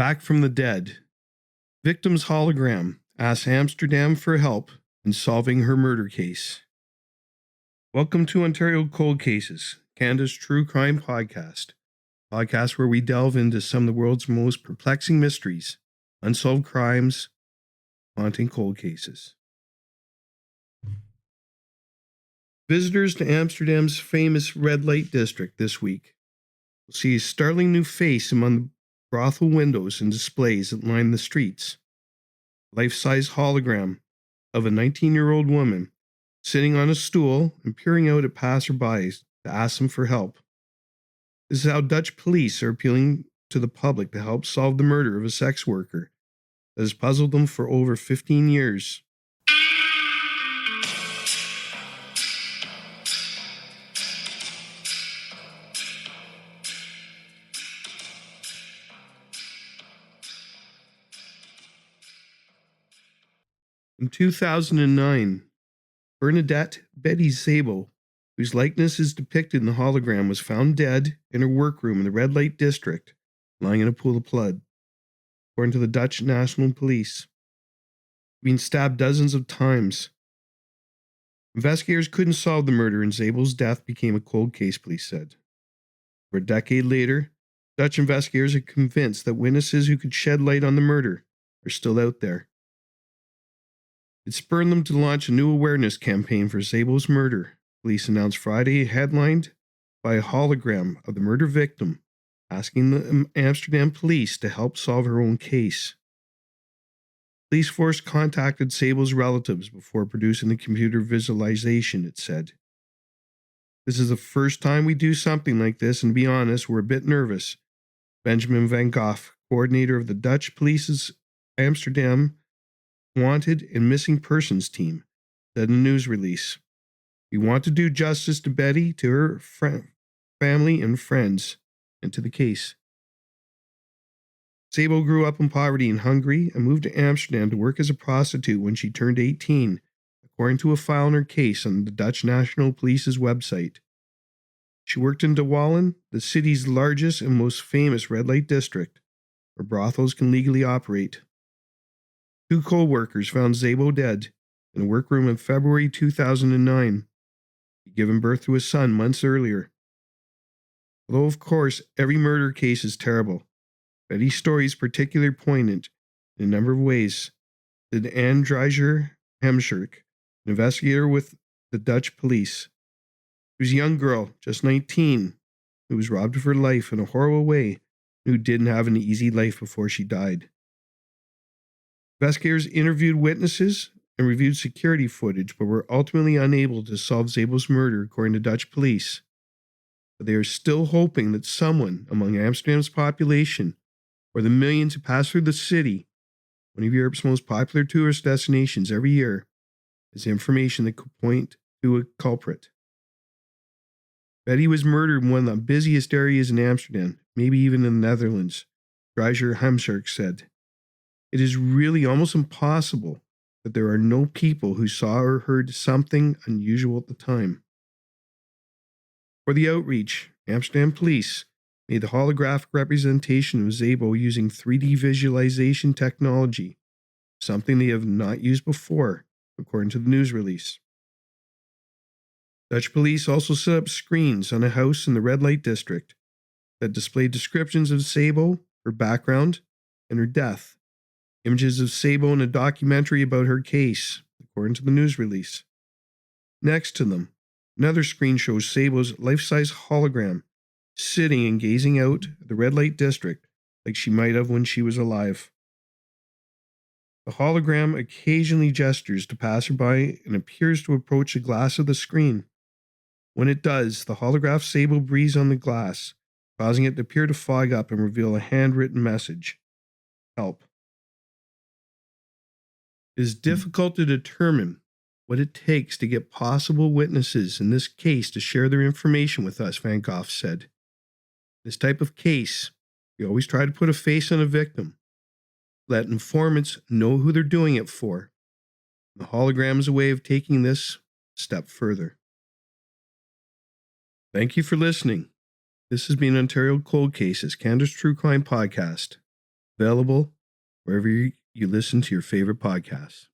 Back from the dead. Victim's hologram asks Amsterdam for help in solving her murder case. Welcome to Ontario Cold Cases, Canada's true crime podcast where we delve into some of the world's most perplexing mysteries, unsolved crimes, haunting cold cases. Visitors to Amsterdam's famous red light district this week will see a startling new face among the brothel windows and displays that line the streets. Life-size hologram of a 19-year-old woman sitting on a stool and peering out at passersby to ask them for help. This is how Dutch police are appealing to the public to help solve the murder of a sex worker that has puzzled them for over 15 years. In 2009, Bernadette Betty Zabel, whose likeness is depicted in the hologram, was found dead in her workroom in the red light district, lying in a pool of blood, according to the Dutch National Police. Being stabbed dozens of times. Investigators couldn't solve the murder, and Zabel's death became a cold case, police said. For a decade later, Dutch investigators are convinced that witnesses who could shed light on the murder are still out there. It spurred them to launch a new awareness campaign for Zabel's murder. Police announced Friday, headlined by a hologram of the murder victim, asking the Amsterdam police to help solve her own case. Police force contacted Zabel's relatives before producing the computer visualization, it said. This is the first time we do something like this, and to be honest, we're a bit nervous. Benjamin van Gogh, coordinator of the Dutch police's Amsterdam Wanted and Missing Persons team, said in a news release. We want to do justice to Betty, to her family and friends, and to the case. Zabel grew up in poverty in Hungary and moved to Amsterdam to work as a prostitute when she turned 18, according to a file in her case on the Dutch National Police's website. She worked in De Wallen, the city's largest and most famous red light district, where brothels can legally operate. Two co-workers found Zabel dead in a workroom in February 2009. He'd given birth to a son months earlier. Although, of course, every murder case is terrible, Betty's story is particularly poignant in a number of ways, said Anne Dreiger Hemschirk, an investigator with the Dutch police. She was a young girl, just 19, who was robbed of her life in a horrible way and who didn't have an easy life before she died. Investigators interviewed witnesses and reviewed security footage, but were ultimately unable to solve Zabel's murder, according to Dutch police. But they are still hoping that someone among Amsterdam's population, or the millions who pass through the city, one of Europe's most popular tourist destinations every year, has information that could point to a culprit. Betty was murdered in one of the busiest areas in Amsterdam, maybe even in the Netherlands, Dreiger Hemschirk said. It is really almost impossible that there are no people who saw or heard something unusual at the time. For the outreach, Amsterdam police made the holographic representation of Zabel using 3D visualization technology, something they have not used before, according to the news release. Dutch police also set up screens on a house in the red light district that displayed descriptions of Zabel, her background, and her death. Images of Zabel in a documentary about her case, according to the news release. Next to them, another screen shows Zabel's life-size hologram sitting and gazing out at the red light district like she might have when she was alive. The hologram occasionally gestures to passersby and appears to approach the glass of the screen. When it does, the holograph Zabel breathes on the glass, causing it to appear to fog up and reveal a handwritten message. Help. It is difficult to determine what it takes to get possible witnesses in this case to share their information with us, Van Gogh said. This type of case, we always try to put a face on a victim. Let informants know who they're doing it for. The hologram is a way of taking this a step further. Thank you for listening. This has been Ontario Cold Cases, Canada's True Crime Podcast. Available wherever you listen to your favorite podcasts.